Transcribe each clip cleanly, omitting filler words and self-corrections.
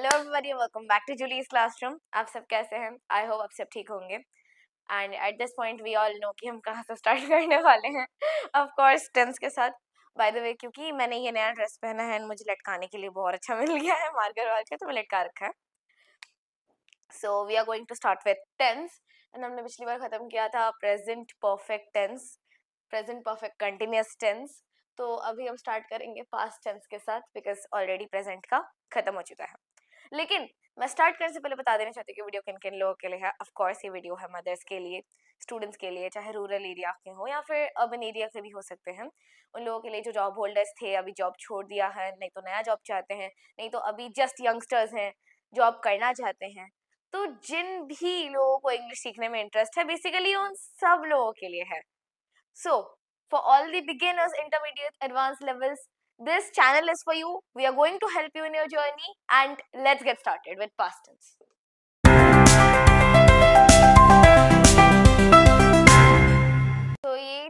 Hello everybody, welcome back to Julie's classroom. आप सब कैसे हैं? आई होप आप सब ठीक होंगे। And at this point we all know कि हम कहाँ से स्टार्ट करने वाले हैं। ऑफ कोर्स टेंस के साथ। बाय द वे, क्योंकि मैंने ये नया ड्रेस पहना है, मुझे लटकाने के लिए बहुत अच्छा मिल गया है मार्कर वाल के, तो मैं लटका रखा है। So we are going to start with tense. And हमने पिछली बार खत्म किया था present perfect tense, present perfect continuous tense. तो अभी हम स्टार्ट करेंगे पास्ट टेंस के साथ, बिकॉज ऑलरेडी प्रेजेंट का खत्म हो चुका है। लेकिन मैं स्टार्ट करने से पहले बता देना चाहती हूँ कि वीडियो किन किन लोगों के लिए है। ऑफ कोर्स ये वीडियो है मदर्स के लिए, स्टूडेंट्स के लिए, चाहे रूरल एरिया के हो या फिर अर्बन एरिया के भी हो सकते हैं। उन लोगों के लिए जो जॉब होल्डर्स थे, अभी जॉब छोड़ दिया है, नहीं तो नया जॉब चाहते हैं, नहीं तो अभी जस्ट यंगस्टर्स हैं, जॉब करना चाहते हैं। तो जिन भी लोगों को इंग्लिश सीखने में इंटरेस्ट है, बेसिकली उन सब लोगों के लिए है। So, for all the beginners, intermediate, advanced levels, this channel is for you. We are going to help you in your journey, and let's get started with past tense. तो ये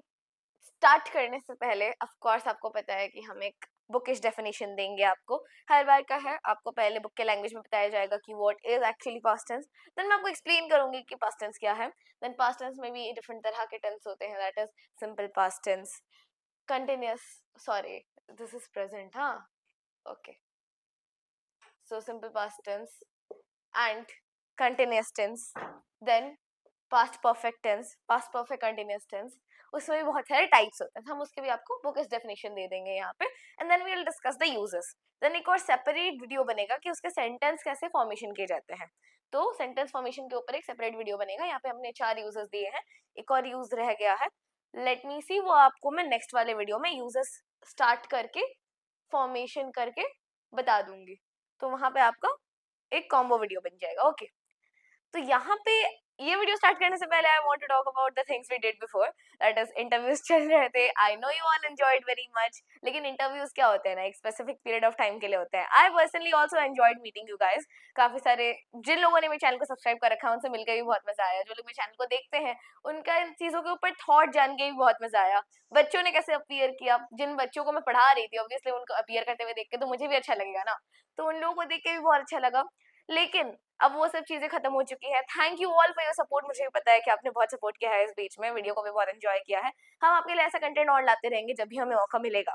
start करने से पहले ऑफ कोर्स आपको पता है कि हम एक बुकिश डेफिनेशन देंगे आपको। हर बार का है, आपको पहले बुक के लैंग्वेज में बताया जाएगा कि what is actually past tense, then मैं आपको एक्सप्लेन करूंगी कि पास्ट टेंस क्या है। देन पास्ट टेंस में भी डिफरेंट तरह के टेंस होते हैं, that is simple past tense, continuous, sorry, this is present, okay, so simple past tense and continuous tense, then past perfect tense, past perfect continuous tense। उसमें भी बहुत सारे टाइप्स होते हैं, हम उसके भी आपको बुकिश डेफिनेशन दे देंगे यहाँ पे। And then we will discuss the uses. Then एक और सेपरेट वीडियो बनेगा कि उसके सेंटेंस कैसे फॉर्मेशन किए जाते हैं। तो सेंटेंस फॉर्मेशन के ऊपर एक सेपरेट वीडियो बनेगा। यहाँ पे हमने 4 यूजेस दिए हैं, एक और यूज रह गया है, लेट मी सी, वो आपको मैं नेक्स्ट वाले वीडियो में यूजेस स्टार्ट करके फॉर्मेशन करके बता दूंगी। तो वहां पे आपका एक कॉम्बो वीडियो बन जाएगा। ओके, तो यहाँ पे ये वीडियो स्टार्ट करने से पहले I want to talk about the things we did before, that is interviews चल रहे थे। I know you all enjoyed very much, लेकिन इंटरव्यूज क्या होते हैं ना, एक स्पेसिफिक पीरियड ऑफ टाइम के लिए होते हैं। I personally also enjoyed meeting you guys. काफी सारे जिन लोगों ने मेरे चैनल को सब्सक्राइब कर रखा है उनसे मिलकर भी बहुत मजा आया, जो लोग मेरे चैनल को देखते हैं उनका इन चीजों के ऊपर थॉट जान के भी बहुत मजा आया। बच्चों ने कैसे अपीयर किया, जिन बच्चों को मैं पढ़ा रही थी ऑब्वियसली उनको अपीयर करते हुए देख के तो मुझे भी अच्छा लगेगा ना, तो उन लोगों को देख के भी बहुत अच्छा लगा। लेकिन अब वो सब चीजें खत्म हो चुकी है। Thank you all for your support. मुझे पता है कि आपने बहुत सपोर्ट किया है इस बीच में, वीडियो को भी बहुत एंजॉय किया है। हम आपके लिए ऐसा कंटेंट और लाते रहेंगे जब भी हमें मौका मिलेगा।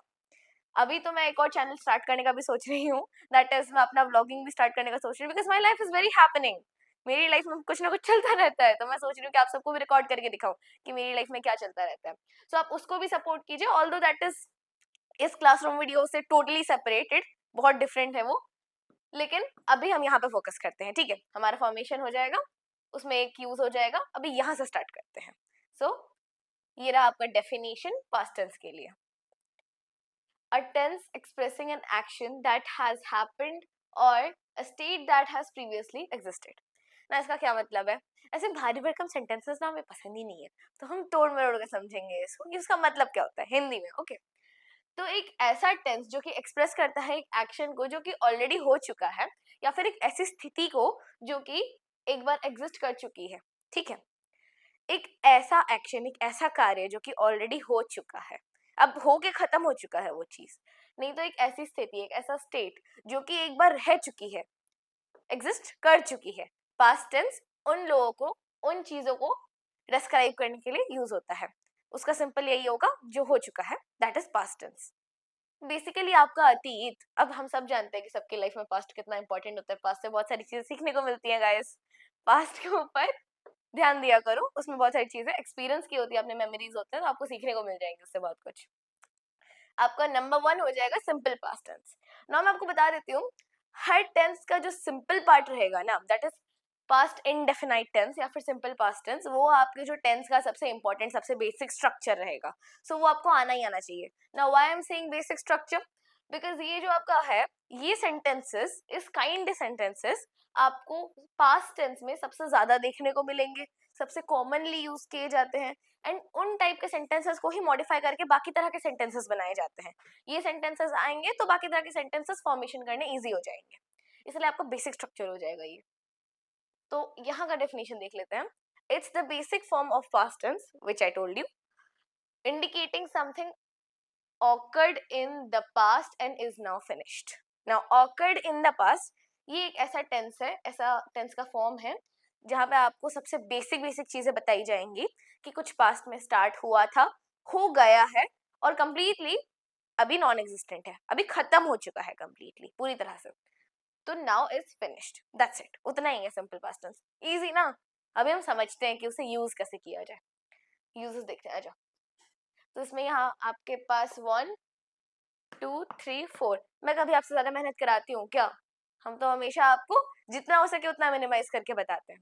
अभी तो मैं एक और चैनल स्टार्ट करने का भी सोच रही हूँ, दैट इज मैं अपना व्लॉगिंग भी स्टार्ट करने का सोच रही हूँ, because my life is very happening. मेरी लाइफ में कुछ ना कुछ चलता रहता है, तो मैं सोच रही हूँ कि आप सबको भी रिकॉर्ड करके दिखाऊं कि मेरी लाइफ में क्या चलता रहता है। सो आप उसको भी सपोर्ट कीजिए, ऑल्दो दैट इज इस क्लासरूम वीडियो से टोटली सेपरेटेड, बहुत डिफरेंट है वो। लेकिन अभी हम यहाँ पे फोकस करते हैं, ठीक है? हमारा फॉर्मेशन हो जाएगा, उसमें एक यूज हो जाएगा। अभी यहाँ से स्टार्ट करते हैं। सो ये रहा आपका डेफिनेशन पास्ट टेंस के लिए। A tense expressing an action that has happened or a state that has previously existed। ना इसका क्या मतलब है? ऐसे भारी भरकम सेंटेंसेस ना हमें पसंद ही नहीं है, तो हम तोड़ मरोड़ के समझेंगे इसको कि इसका मतलब क्या होता है हिंदी में। ओके, तो एक ऐसा टेंस जो कि एक्सप्रेस करता है एक एक्शन को जो कि ऑलरेडी हो चुका है, या फिर एक ऐसी स्थिति को जो कि एक बार एग्जिस्ट कर चुकी है, ठीक है? एक ऐसा एक्शन, एक ऐसा कार्य जो कि ऑलरेडी हो चुका है, अब हो के खत्म हो चुका है वो चीज, नहीं तो एक ऐसी स्थिति, एक ऐसा स्टेट जो कि एक बार रह चुकी है, एग्जिस्ट कर चुकी है। पास्ट टेंस उन लोगों को, उन चीजों को डिस्क्राइब करने के लिए यूज होता है। उसका सिंपल यही होगा, जो हो चुका है, that is past tense. Basically आपका अतीत, अब हम सब जानते हैं कि सबकी लाइफ में पास्ट कितना इंपॉर्टेंट होता है, पास्ट से बहुत सारी चीजें सीखने को मिलती हैं गाइस। पास्ट के ऊपर ध्यान दिया करो, उसमें बहुत सारी चीजें एक्सपीरियंस की होती है, अपने मेमोरीज होते हैं, तो आपको सीखने को मिल जाएंगे उससे बहुत कुछ। आपका नंबर 1 हो जाएगा सिंपल पास्ट टेंस। नाउ मैं आपको बता देती हूँ, हर टेंस का जो सिंपल पार्ट रहेगा ना, that is past indefinite tense या फिर सिंपल पास्ट टेंस, वो आपके जो टेंस का सबसे इंपॉर्टेंट, सबसे बेसिक स्ट्रक्चर रहेगा। सो वो आपको आना ही आना चाहिए। Now why I am saying basic structure, because ये जो आपका है, ये सेंटेंसेस, इस काइंड सेंटेंसेस आपको पास्ट टेंस में सबसे ज्यादा देखने को मिलेंगे, सबसे कॉमनली यूज किए जाते हैं, एंड उन टाइप के सेंटेंसेस को ही मॉडिफाई करके बाकी तरह के सेंटेंसेस बनाए जाते हैं। ये सेंटेंसेस आएंगे तो बाकी तरह के सेंटेंसेस फॉर्मेशन करने इजी हो जाएंगे, इसलिए आपका बेसिक स्ट्रक्चर हो जाएगा ये। तो यहाँ का डेफिनेशन देख लेते हैं। It's the basic form of past tense which I told you, indicating something occurred in the past and is now finished। now occurred in the past ये एक ऐसा टेंस है, ऐसा टेंस का फॉर्म है जहाँ पे आपको सबसे बेसिक बेसिक चीजें बताई जाएंगी कि कुछ पास्ट में स्टार्ट हुआ था, हो गया है और कंप्लीटली अभी नॉन एग्जिस्टेंट है, अभी खत्म हो चुका है कंप्लीटली पूरी तरह से। तो now is finished, that's it, उतना ही है सिंपल पास्ट टेंस। इजी ना। अभी हम समझते हैं कि उसे यूज कैसे किया जाए। यूजेस देखते हैं, आजा। तो इसमें यहाँ आपके पास 1 2 3 4, मैं कभी आपसे ज्यादा मेहनत कराती हूँ क्या? हम तो हमेशा आपको जितना हो सके उतना मिनिमाइज करके बताते हैं।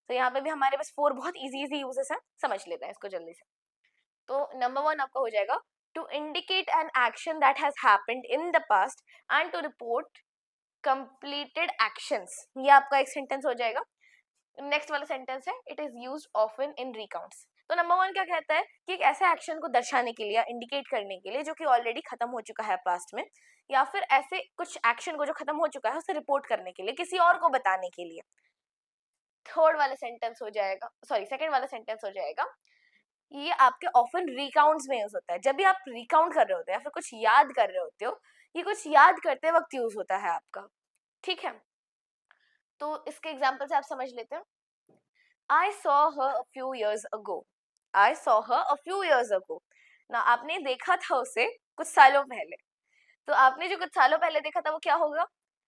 तो यहाँ पे भी हमारे पास 4 बहुत इजी इजी यूजेस हैं, समझ लेते हैं इसको जल्दी से। तो नंबर 1 आपका हो जाएगा to indicate an action that has happened in the past and to report completed actions. ये आपका एक सेंटेंस हो जाएगा। नेक्स्ट वाला सेंटेंस है it is used often in recounts. तो नंबर 1 क्या कहता है कि एक ऐसे एक्शन को दर्शाने के लिए, इंडिकेट करने के लिए जो कि ऑलरेडी खत्म हो चुका है पास्ट में, या फिर ऐसे कुछ एक्शन को जो खत्म हो चुका है उसे रिपोर्ट करने के लिए, किसी और को बताने के लिए। थर्ड वाला सेंटेंस हो जाएगा, सॉरी सेकंड वाला सेंटेंस हो जाएगा, ये आपके ऑफन रिकाउंट्स में यूज होता है। जब भी आप रिकाउंट कर रहे होते हो या फिर कुछ याद कर रहे होते हो, ये कुछ याद करते वक्त यूज होता है आपका, ठीक है। तो इसके एग्जाम्पल से आप समझ लेते हैं। I saw her a few years ago. I saw her a few years ago. ना आपने देखा था उसे कुछ सालों पहले। तो आपने जो कुछ सालों पहले देखा था वो क्या होगा?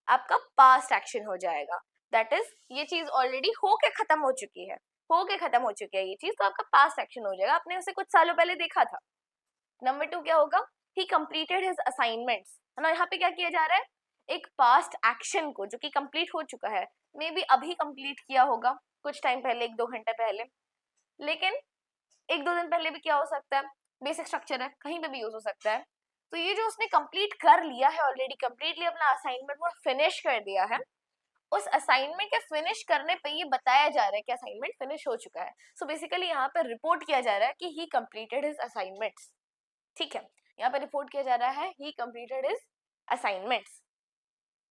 आपका पास्ट एक्शन हो जाएगा। दैट इज ये चीज ऑलरेडी हो के खत्म हो चुकी है, हो के खत्म हो चुकी है ये चीज, तो आपका पास्ट एक्शन हो जाएगा, आपने उसे कुछ सालों पहले देखा था। नंबर 2 क्या होगा? ही कंप्लीटेड हिज असाइनमेंट्स, है ना। यहाँ पे क्या किया जा रहा है? एक पास्ट एक्शन को जो कि कंप्लीट हो चुका है, मे बी अभी कंप्लीट किया होगा कुछ टाइम पहले, 1-2 घंटे पहले, लेकिन 1-2 दिन पहले भी क्या हो सकता है, बेसिक स्ट्रक्चर है, कहीं पे भी यूज हो सकता है। तो ये जो उसने कंप्लीट कर लिया है ऑलरेडी, कंप्लीटली अपना असाइनमेंट वो फिनिश कर दिया है, उस असाइनमेंट के फिनिश करने पे ये बताया जा रहा है कि असाइनमेंट फिनिश हो चुका है। सो बेसिकली यहाँ पे रिपोर्ट किया जा रहा है कि ही कंप्लीटेड हिज असाइनमेंट्स, ठीक है। यहाँ पे रिपोर्ट किया जा रहा है ही completed his assignments.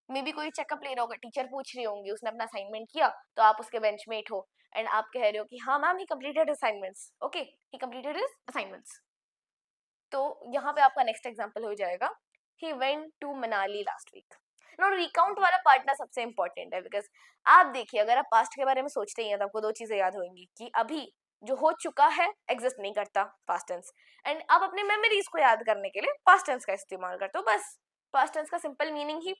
May be कोई चेकअप ले रहा होगा, टीचर पूछ रही होंगी उसने अपना असाइनमेंट किया, तो आप उसके बेंचमेट हो एंड आप कह रहे हो कि हाँ ma'am he completed assignments, okay he completed his assignments. तो यहाँ पे आपका नेक्स्ट एग्जांपल हो जाएगा he went to Manali last week. No, recount वाला पार्ट ना सबसे इंपॉर्टेंट है, बिकॉज आप देखिए अगर आप पास्ट के बारे में सोचते ही हैं तो आपको 2 चीजें याद होंगी कि अभी जो हो चुका है एग्जिस्ट नहीं करता, पास्ट टेंस, एंड आप अपने मेमोरीज को याद करने के लिए पास्ट टेंस का इस्तेमाल करते हो। बस पास्ट टेंस का सिंपल मीनिंग ही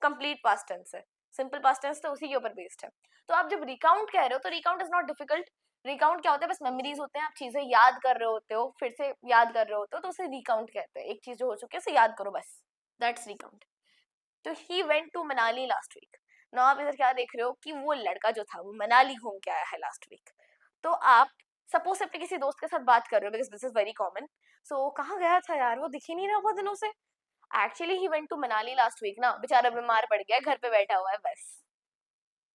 कंप्लीट पास्ट टेंस है, सिंपल पास्ट टेंस तो उसी के ऊपर बेस्ड है। तो आप जब रिकाउंट कह रहे हो तो recount is not difficult. Recount क्या होता है? बस मेमोरीज होते हैं, आप चीजें याद कर रहे होते हो, फिर से याद कर रहे होते हो, तो उसे रिकाउंट कहते हैं। एक चीज जो हो चुकी है उसे याद करो, बस दैट्स रिकाउंट। तो he went to Manali last week. Now आप इधर क्या देख रहे हो कि वो लड़का जो था वो मनाली घूम के आया है लास्ट वीक। तो आप सपोज अपने किसी दोस्त के साथ बात कर रहे हो, because this is very common. So कहाँ गया था यार, वो दिख ही नहीं रहा बहुत दिनों से। Actually he went to Manali last week ना, बेचारा बीमार पड़ गया, घर पे बैठा हुआ है बस।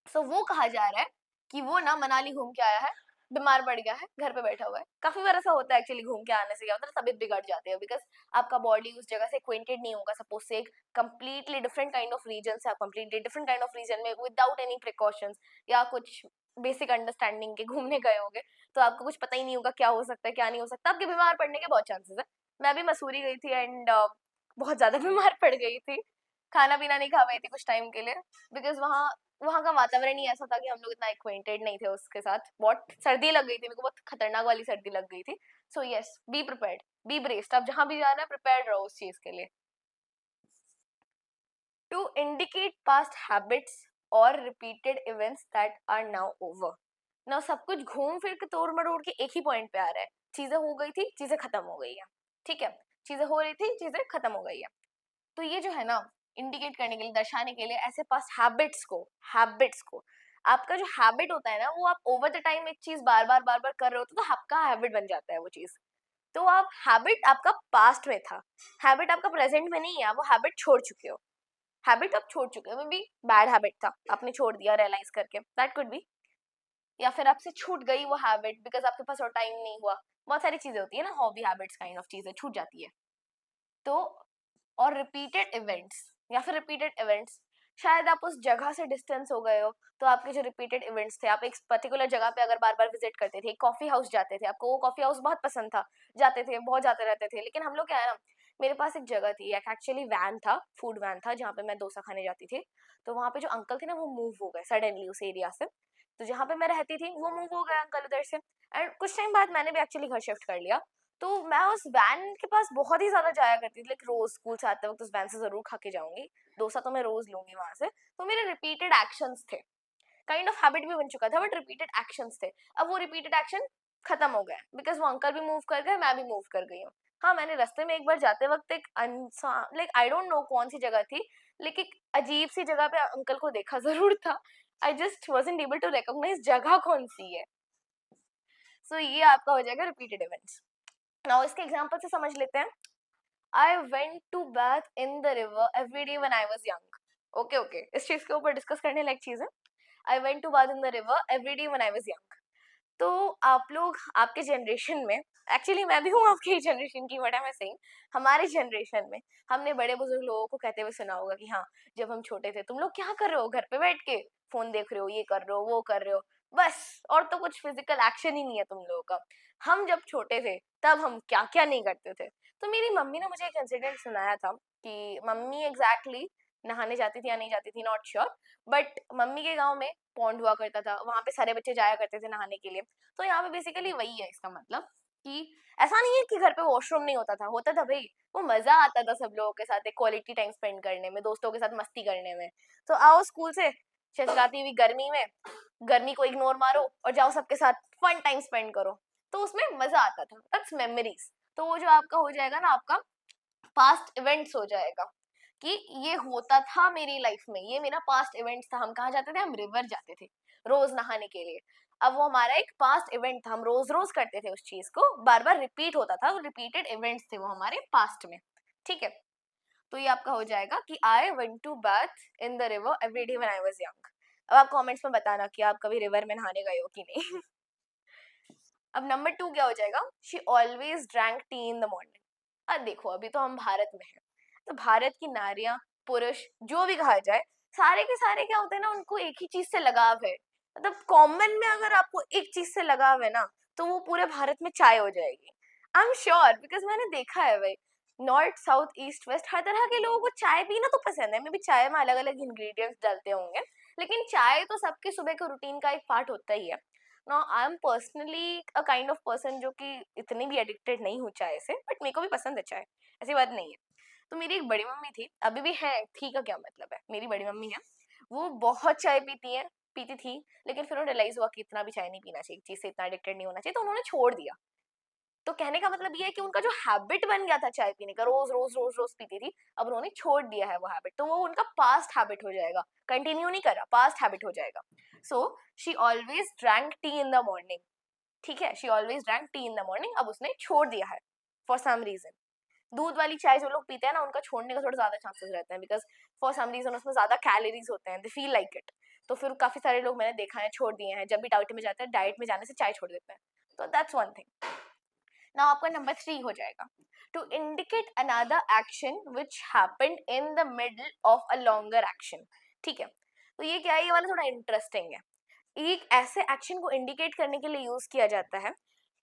सो वो कहा जा रहा है कि वो ना मनाली घूम के आया है, बीमार पड़ गया है, घर पे बैठा हुआ है। काफी बार ऐसा होता है एक्चुअली, घूम के आने से क्या होता है, तबीयत बिगड़ जाती है, बिकॉज आपका बॉडी उस जगह से एक्वेंटेड नहीं होगा। सपोज से एक completely different kind of region से आप completely different kind of region में विदाउट एनी प्रिकॉशंस या कुछ बेसिक अंडरस्टैंडिंग के घूमने गए होंगे, तो आपको कुछ पता ही नहीं होगा क्या हो सकता है क्या नहीं हो सकता, आपके बीमार पड़ने के बहुत चांसेस है। मैं भी मसूरी गई थी एंड बहुत ज्यादा बीमार पड़ गई थी, खाना पीना नहीं खा पाई थी कुछ टाइम के लिए, बिकॉज वहाँ वहाँ का वातावरण ही ऐसा था कि हम लोग इतना एक्वेंटेड नहीं थे उसके साथ। बहुत सर्दी लग गई थी मेरे को, बहुत खतरनाक वाली सर्दी लग गई थी। So yes, be prepared, be braced, आप जहां भी जा रहे हैं प्रिपेयर्ड रहो उस चीज के लिए। टू इंडिकेट पास्ट हैबिट्स और repeated events that are now over. Now सब कुछ घूम फिर के तोड़ मरोड़ के एक ही पॉइंट पे आ रहा है, चीजें हो गई थी, चीजें खत्म हो गई है, ठीक है। चीजें हो रही थी, चीजें खत्म हो गई है। तो ये जो है ना, इंडिकेट करने के लिए, दर्शाने के लिए ऐसे पास हैबिट्स को आपका जो हैबिट होता है ना, वो आप ओवर द टाइम एक चीज बार बार कर रहे होते तो आपका हैबिट बन जाता है वो चीज। तो आप हैबिट आपका पास्ट में था, हैबिट आपका प्रेजेंट में नहीं है, आप वो हैबिट छोड़ चुके हो। हैबिट आप छोड़ चुके हो, मे बी बैड हैबिट था, आपने छोड़ दिया रियलाइज करके, दैट कुड बी। या फिर आपसे छूट गई वो हैबिट बिकॉज आपके पास और टाइम नहीं हुआ। बहुत सारी चीजें होती है ना, हॉबी हैबिट्स काइंड ऑफ चीजें छूट जाती है। तो और रिपीटेड इवेंट्स, या फिर रिपीटेड इवेंट्स, शायद आप उस जगह से डिस्टेंस हो गए हो, तो आपके जो रिपीटेड इवेंट्स थे, आप एक पर्टिकुलर जगह पे अगर बार बार विजिट करते थे, कॉफी हाउस जाते थे, आपको वो कॉफी हाउस बहुत पसंद था, जाते थे, बहुत जाते रहते थे, लेकिन हम लोग क्या है ना, मेरे पास एक जगह थी, एक एक्चुअली वैन था, फूड वैन था जहाँ पे मैं डोसा खाने जाती थी। तो वहाँ पे जो अंकल थे ना वो मूव हो गए सडनली उस एरिया से। तो जहाँ पे मैं रहती थी वो मूव हो गए अंकल उधर से, एंड कुछ टाइम बाद मैंने भी एक्चुअली घर शिफ्ट कर लिया। तो मैं उस वैन के पास बहुत ही ज्यादा जाया करती थी, लाइक रोज स्कूल से आते वक्त उस वैन से जरूर खा के जाऊंगी। डोसा तो मैं रोज लूंगी वहां से। तो मेरे रिपीटेड एक्शंस थे, काइंड ऑफ हैबिट भी बन चुका था, बट रिपीटेड एक्शंस थे। अब वो रिपीटेड एक्शन खत्म हो गए बिकॉज वो अंकल भी मूव कर गए, मैं भी मूव कर गई हूँ। हाँ, मैंने रास्ते में एक बार जाते वक्त एक लाइक आई डोंट नो कौन सी जगह थी, लेकिन एक अजीब सी जगह पे अंकल को देखा जरूर था। I just wasn't able to recognise जगह कौन सी है। सो ये आपका हो जाएगा रिपीटेड इवेंट्स। नाउ इसके एग्जांपल से समझ लेते हैं। I went to bath in the river every day when I was young. Okay okay, इस चीज के ऊपर डिस्कस करने लायक चीज है। I went to bath in the river every day when I was young. तो आप लोग आपके जनरेशन में, एक्चुअली मैं भी हूँ आपकी जनरेशन की, व्हाट एम आई सेइंग, हमारे जनरेशन में हमने बड़े बुजुर्ग लोगों को कहते हुए सुना होगा कि हाँ, जब हम छोटे थे तुम लोग क्या कर रहे हो घर पे बैठ के, फोन देख रहे हो, ये कर रहे हो, वो कर रहे हो, बस, और तो कुछ फिजिकल एक्शन ही नहीं है तुम लोगों का। हम जब छोटे थे तब हम क्या क्या नहीं करते थे। तो मेरी मम्मी ने मुझे एक इंसिडेंट सुनाया था कि मम्मी एग्जैक्टली नहाने जाती थी या नहीं जाती थी, नॉट श्योर, बट मम्मी के गांव में पॉन्ड हुआ करता था, वहां पे सारे बच्चे जाया करते थे नहाने के लिए। तो यहाँ पे बेसिकली वही है इसका मतलब कि ऐसा नहीं है कि घर पे वॉशरूम नहीं होता था, होता था भाई। वो मजा आता था सब लोगों के साथ एक क्वालिटी टाइम स्पेंड करने में, दोस्तों के साथ मस्ती करने में। तो आओ स्कूल से चचराती हुई गर्मी में, गर्मी को इग्नोर मारो और जाओ सबके साथ फन टाइम स्पेंड करो। तो उसमें मजा आता था, दैट्स मेमोरीज। तो वो जो आपका हो जाएगा ना, आपका पास्ट इवेंट्स हो जाएगा कि ये होता था मेरी लाइफ में, ये मेरा पास्ट इवेंट्स था। हम कहाँ जाते थे? हम रिवर जाते थे रोज नहाने के लिए। अब वो हमारा एक पास्ट इवेंट था, हम रोज रोज करते थे उस चीज को, बार बार रिपीट होता था, रिपीटेड इवेंट्स थे वो हमारे पास्ट में। ठीक है, तो ये आपका हो जाएगा कि I went to bath in the river every day when I was young. अब आप कमेंट्स में बताना कि आप कभी रिवर में नहाने गए हो कि नहीं। अब नंबर 2 क्या हो जाएगा? She always drank T in the morning. अब देखो, अभी तो हम भारत में हैं, तो भारत की नारियां, पुरुष, जो भी कहा जाए, सारे के सारे क्या होते हैं ना, उनको एक ही चीज से लगाव है। मतलब कॉमन में अगर आपको एक चीज से लगाव है ना, तो वो पूरे भारत में चाय हो जाएगी। आई एम श्योर, बिकॉज मैंने देखा है भाई, नॉर्थ साउथ ईस्ट वेस्ट हर तरह के लोगों को चाय पीना तो पसंद है। मे बी चाय में अलग अलग इंग्रेडिएंट्स डालते होंगे, लेकिन चाय तो सबके सुबह के रूटीन का एक पार्ट होता ही है। Now I am personally a kind of person जो कि इतनी भी एडिक्टेड नहीं हूँ चाय से, बट मेरे को भी पसंद है चाय, ऐसी बात नहीं है। तो मेरी एक बड़ी मम्मी थी, अभी भी है, थी का क्या मतलब है, मेरी बड़ी मम्मी है, वो बहुत चाय पीती है, पीती थी। लेकिन फिर उन्हें रियलाइज हुआ कि इतना भी चाय नहीं पीना चाहिए, चीज से इतना एडिक्टेड नहीं होना चाहिए, तो उन्होंने छोड़ दिया। तो कहने का मतलब ये है कि उनका जो हैबिट बन गया था चाय पीने का, रोज रोज रोज रोज पीती थी, अब उन्होंने छोड़ दिया है वो हैबिट, तो वो उनका पास्ट हैबिट हो जाएगा, कंटिन्यू नहीं करा, पास्ट हैबिट हो जाएगा। So she always drank T in the morning. ठीक है, she always drank T in the morning, अब उसने छोड़ दिया है फॉर सम रीजन। दूध वाली चाय जो लोग पीते हैं ना, उनका छोड़ने का थोड़ा ज्यादा चांसेस रहते हैं, बिकॉज फॉर सम रीजन उसमें ज्यादा कैलोरीज होते हैं, दे फील लाइक इट। तो फिर काफी सारे लोग मैंने देखा है छोड़ दिए हैं, जब भी डाइट में जाते हैं, डाइट में जाने से चाय छोड़ देते हैं। तो दैट्स वन थिंग। नाउ आपका नंबर 3 हो जाएगा, to indicate another action which happened in the middle of a longer action. ठीक है, तो ये क्या है, ये वाला थोड़ा इंटरेस्टिंग है। एक ऐसे एक्शन को इंडिकेट करने के लिए यूज किया जाता है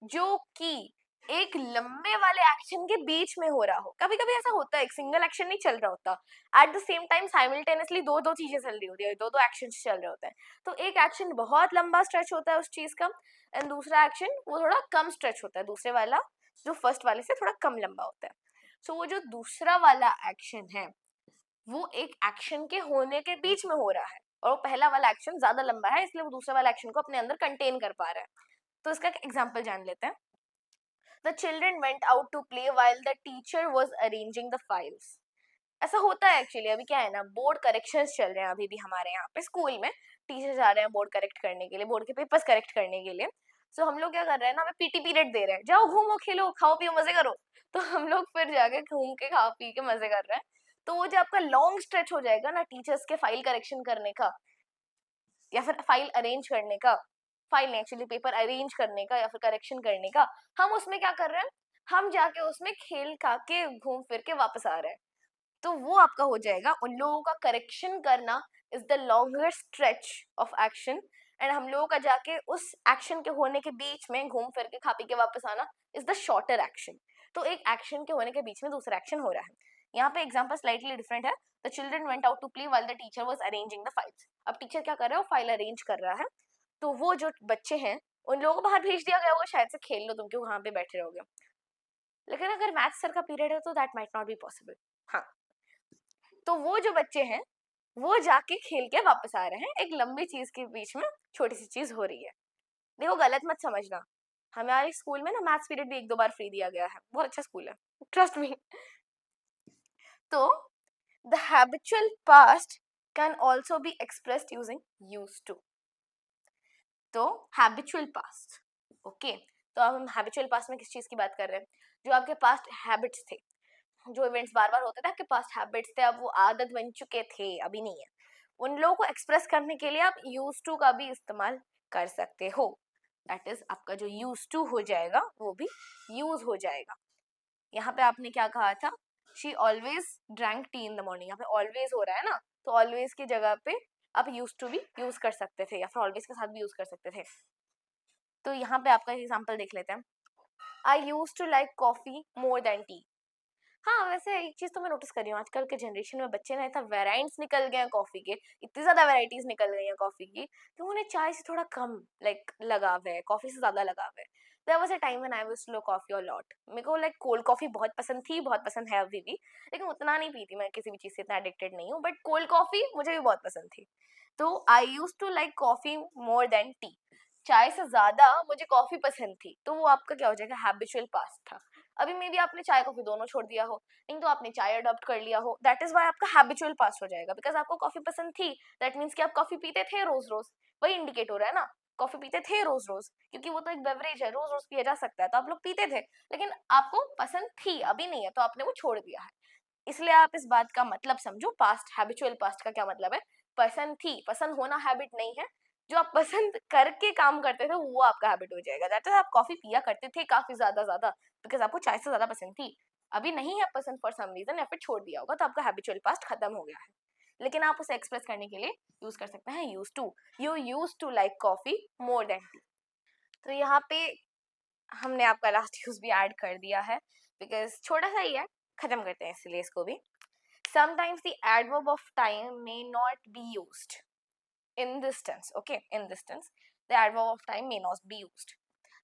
जो कि एक लंबे वाले एक्शन के बीच में हो रहा हो। कभी कभी ऐसा होता है, एक सिंगल एक्शन नहीं चल रहा होता, at the same time simultaneously दो दो चीजें चल रही होती है, दो दो एक्शन चल रहे होते हैं। तो एक एक्शन बहुत लंबा स्ट्रेच होता है उस चीज का, एंड दूसरा एक्शन वो थोड़ा कम स्ट्रेच होता है, दूसरे वाला जो फर्स्ट वाले से थोड़ा कम लंबा होता है। सो वो जो दूसरा वाला एक्शन है, वो एक एक्शन के होने के बीच में हो रहा है, और वो पहला वाला एक्शन ज्यादा लंबा है, इसलिए वो दूसरे वाला एक्शन को अपने अंदर कंटेन कर पा रहा है। तो इसका एग्जांपल जान लेते हैं। The children went out to play while the teacher was arranging the files. ऐसा होता है एक्चुअली, अभी क्या है ना, बोर्ड करेक्शंस चल रहे हैं अभी भी हमारे यहाँ पे स्कूल में, टीचर जा रहे हैं बोर्ड करेक्ट करने के लिए, बोर्ड के पेपर्स करेक्ट करने के लिए। सो हम लोग क्या कर रहे हैं ना, हमें पीटी पीरियड दे रहे हैं, जाओ घूमो खेलो खाओ पियो मजे करो। तो हम लोग फिर जाके घूम के खा पी के मजे कर रहे हैं। तो वो जो आपका लॉन्ग स्ट्रेच हो जाएगा ना टीचर्स के फाइल करेक्शन करने का, या फिर फाइल अरेंज करने का, फाइल नहीं एक्चुअली पेपर अरेंज करने का या फिर करेक्शन करने का, हम उसमें क्या कर रहे हैं, हम जाके उसमें खेल खा के घूम फिर के वापस आ रहे हैं। तो वो आपका हो जाएगा, उन लोगों का करेक्शन करना is the longer stretch of action, and हम लोगों का जाके उस एक्शन के होने के बीच में घूम फिर के खा पी के वापस आना इज द शॉर्टर एक्शन। तो एक एक्शन के होने के बीच में दूसरा एक्शन हो रहा है। यहाँ पे एग्जाम्पल स्लाइटली डिफरेंट है। The children went out to play while the teacher was arranging the files. अब टीचर क्या कर रहा है, फाइल अरेंज कर रहा है। तो वो जो बच्चे हैं उन लोगों को बाहर भेज दिया गया होगा, शायद से खेल लो, तुम क्यों वहां पे बैठे रहोगे। लेकिन अगर मैथ्स सर का पीरियड है तो that might not be possible. हाँ, तो वो जो बच्चे हैं वो जाके खेल के वापस आ रहे हैं, एक लंबी चीज के बीच में छोटी सी चीज हो रही है। देखो गलत मत समझना, हमारे स्कूल में ना मैथ्स पीरियड भी 1-2 बार फ्री दिया गया है, बहुत अच्छा स्कूल है, ट्रस्ट मी। तो the habitual past can also be expressed using used to. तो हैबिचुअल पास्ट, ओके। तो अब हम हैबिचुअल पास्ट में किस चीज की बात कर रहे हैं, जो आपके पास्ट हैबिट्स थे, जो इवेंट्स बार बार होते थे, आपके पास्ट हैबिट्स थे, अब वो आदत बन चुके थे, अभी नहीं है। उन लोगों को एक्सप्रेस करने के लिए आप यूज टू का भी इस्तेमाल कर सकते हो। दैट इज आपका जो यूज टू हो जाएगा वो भी यूज हो जाएगा। यहाँ पे आपने क्या कहा था, she always drank T in the morning, यहाँ पे ऑलवेज हो रहा है ना, तो ऑलवेज की जगह पे आप यूज टू भी यूज कर सकते थे, या फिर ऑलवेज के साथ भी यूज कर सकते थे। तो यहाँ पे आपका एग्जाम्पल देख लेते हैं। I used to like coffee more than tea. हाँ, वैसे एक चीज तो मैं नोटिस कर रही हूँ, आजकल के जनरेशन में बच्चे ना इतना वेराइट्स निकल गए हैं कॉफी के, इतनी ज्यादा वेराइटीज निकल गई हैं कॉफी की, तो उन्हें चाय से थोड़ा कम लाइक लगाव है, कॉफी से ज्यादा लगाव है। There was a time when I used to love coffee a lot. मेरे को लाइक कोल्ड कॉफी बहुत पसंद थी, बहुत पसंद है अभी भी, लेकिन उतना नहीं पीती, मैं किसी भी चीज से इतना एडिक्टेड नहीं हूँ, बट कोल्ड कॉफी मुझे भी बहुत पसंद थी। तो I used to like coffee more than tea, चाय से ज्यादा मुझे कॉफी पसंद थी। तो वो आपका क्या हो जाएगा, हैबिचुअल पास्ट था। अभी मे बी आपने चाय कॉफी दोनों छोड़ दिया हो, नहीं तो आपने चाय अडॉप्ट कर लिया हो, दैट इज वाई आपका हैबिचुअल पास्ट हो जाएगा, बिकॉज आपको कॉफी पसंद थी, दैट मीन्स कि आप कॉफी पीते थे रोज रोज, वही इंडिकेट हो रहा है ना, कॉफी पीते थे रोज रोज, क्योंकि वो तो एक बेवरेज है, रोज रोज पिया जा सकता है, तो आप लोग पीते थे, लेकिन आपको पसंद थी, अभी नहीं है, तो आपने वो छोड़ दिया है। इसलिए आप इस बात का मतलब समझो, पास्ट हैबिचुअल पास्ट का क्या मतलब है, पसंद थी, पसंद होना हैबिट नहीं है, जो आप पसंद करके काम करते थे वो आपका हैबिट हो जाएगा। दैट इज आप कॉफी पिया करते थे काफी ज्यादा ज्यादा, बिकॉज आपको चाय से ज्यादा पसंद थी, अभी नहीं है पसंद फॉर सम रीजन, या फिर छोड़ दिया होगा, तो आपका हैबिचुअल पास्ट खत्म हो गया है। लेकिन आप उसे एक्सप्रेस करने के लिए यूज कर सकते हैं use to. You use to like coffee more than tea. तो यहाँ पे हमने आपका लास्ट यूज भी ऐड कर दिया है, बिकॉज छोटा सा ही है, खत्म करते हैं इसलिए इसको भी। Sometimes the adverb of time may not be used in this tense. Okay, in this tense, the adverb of time may not be used.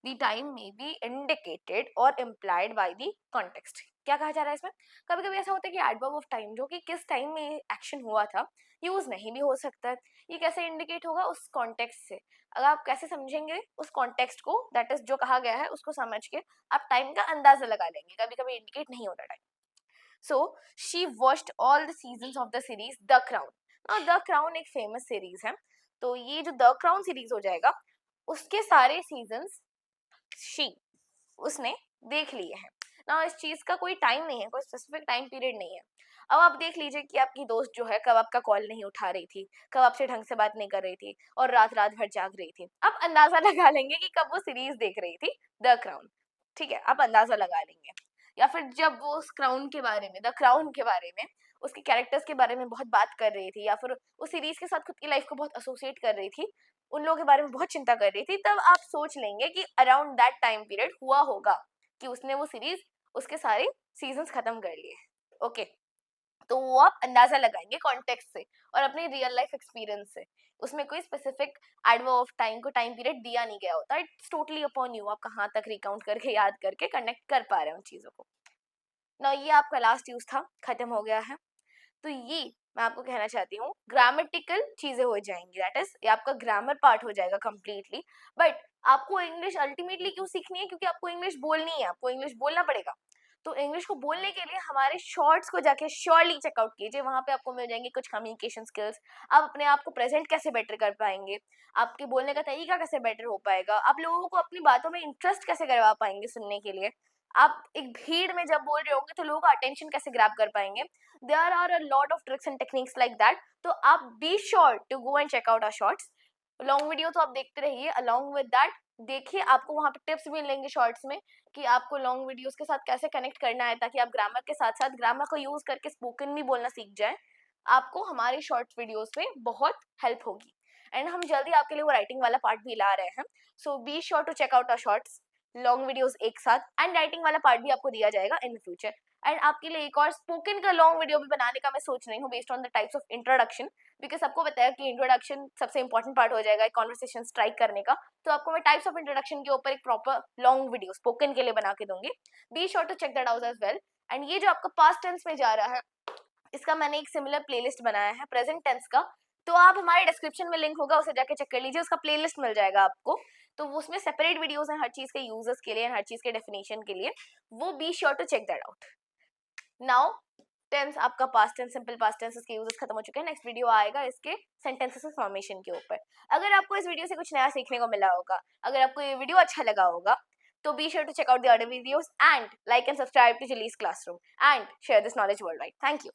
The time may be indicated or implied by the context. क्या कहा जा रहा है इसमें, कभी कभी ऐसा होता है कि एडवर्ब ऑफ टाइम जो कि किस टाइम में एक्शन हुआ था यूज नहीं भी हो सकता है। ये कैसे इंडिकेट होगा, उस कॉन्टेक्स्ट से। अगर आप कैसे समझेंगे उस कॉन्टेक्स्ट को, दैट इज जो कहा गया है उसको समझ के आप टाइम का अंदाजा लगा लेंगे, कभी कभी इंडिकेट नहीं होता time. So she watched all the seasons of the series The Crown. Now The Crown एक famous series है, तो ये जो The Crown series हो जाएगा उसके सारे seasons she उसने देख लिए हैं ना। इस चीज का कोई टाइम नहीं है, कोई स्पेसिफिक टाइम पीरियड नहीं है। अब आप देख लीजिए कि आपकी दोस्त जो है कब आपका कॉल नहीं उठा रही थी, कब आपसे ढंग से बात नहीं कर रही थी, और रात रात भर जाग रही थी। आप अंदाजा लगा लेंगे कि कब वो सीरीज देख रही थी, द क्राउन। ठीक है, आप अंदाजा लगा लेंगे। या फिर जब वो उस क्राउन के बारे में, द क्राउन के बारे में, उसके कैरेक्टर्स के बारे में बहुत बात कर रही थी, या फिर उस सीरीज के साथ खुद की लाइफ को बहुत एसोसिएट कर रही थी, उन लोगों के बारे में बहुत चिंता कर रही थी, तब आप सोच लेंगे कि अराउंड दैट टाइम पीरियड हुआ होगा कि उसने वो सीरीज उसके सारे सीजन्स खत्म कर लिए। ओके, तो वो आप अंदाजा लगाएंगे कॉन्टेक्स्ट से और अपनी रियल लाइफ एक्सपीरियंस से। उसमें कोई स्पेसिफिक एडवर्ब ऑफ टाइम को टाइम पीरियड दिया नहीं गया होता, इट्स टोटली अपॉन यू, आप कहाँ तक रिकाउंट करके याद करके कनेक्ट कर पा रहे हैं उन चीजों को ना। ये आपका लास्ट यूज था, खत्म हो गया है। तो ये मैं आपको कहना चाहती हूँ, ग्रामेटिकल चीजें हो जाएंगी, दैट इज ये आपका ग्रामर पार्ट हो जाएगा कंप्लीटली। बट आपको इंग्लिश अल्टीमेटली क्यों सीखनी है, क्योंकि आपको इंग्लिश बोलनी है, आपको इंग्लिश बोलना पड़ेगा। तो इंग्लिश को बोलने के लिए हमारे शॉर्ट्स को जाके श्योरली चेकआउट कीजिए, वहां पे आपको मिल जाएंगे कुछ कम्युनिकेशन स्किल्स। आप अपने आप को प्रेजेंट कैसे बेटर कर पाएंगे, आपके बोलने का तरीका कैसे बेटर हो पाएगा, आप लोगों को अपनी बातों में इंटरेस्ट कैसे करवा पाएंगे सुनने के लिए, आप एक भीड़ में जब बोल रहे होंगे तो लोगों का अटेंशन कैसे ग्रैब कर पाएंगे। There are a lot of tricks and techniques like that. तो आप be sure to go and check out our shorts. Long video तो आप देखते रहिए, along with that देखिए, आपको वहाँ पे टिप्स भी मिलेंगे शॉर्ट्स में कि आपको लॉन्ग वीडियोस के साथ कैसे कनेक्ट करना है, ताकि आप ग्रामर के साथ साथ ग्रामर को यूज करके स्पोकन भी बोलना सीख जाए। आपको हमारे शॉर्ट वीडियोस में बहुत हेल्प होगी, एंड हम जल्दी आपके लिए वो राइटिंग वाला पार्ट भी ला रहे हैं। So be sure to check out our shorts. Long videos एक साथ, एंड राइटिंग वाला पार्ट भी आपको दिया जाएगा इन द फ्यूचर। एंड आपके लिए एक और स्पोकन का लॉन्ग वीडियो भी बनाने का मैं सोच रही हूँ based on the types of introduction, because सबको पता है कि इंट्रोडक्शन सबसे इंपॉर्टेंट पार्ट हो जाएगा कॉन्वर्सेशन स्ट्राइक करने का। तो आपको मैं टाइप्स ऑफ इंट्रोडक्शन के ऊपर एक प्रॉपर लॉन्ग वीडियो स्पोकन के लिए बना के दूंगी। Be sure to check that out as well. And ये जो आपका पास्ट टेंस में जा रहा है, इसका मैंने एक सिमिलर प्लेलिस्ट बनाया है प्रेजेंट टेंस का, तो आप हमारे डिस्क्रिप्शन में लिंक होगा, उसे जाके चेक कर लीजिए, उसका प्लेलिस्ट मिल जाएगा आपको। तो उसमें सेपरेट वीडियोस हैं हर चीज के यूजर्स के लिए, हर चीज के डेफिनेशन के लिए, वो be sure to check that out. Now tense आपका past tense, simple past tense के यूजर्स खत्म हो चुके हैं। नेक्स्ट वीडियो आएगा इसके सेंटेंसेस फॉर्मेशन के ऊपर। अगर आपको इस वीडियो से कुछ नया सीखने को मिला होगा, अगर आपको ये वीडियो अच्छा लगा होगा, तो be sure to check out the other videos and like and subscribe to Jalees classroom and share this knowledge worldwide. Thank you.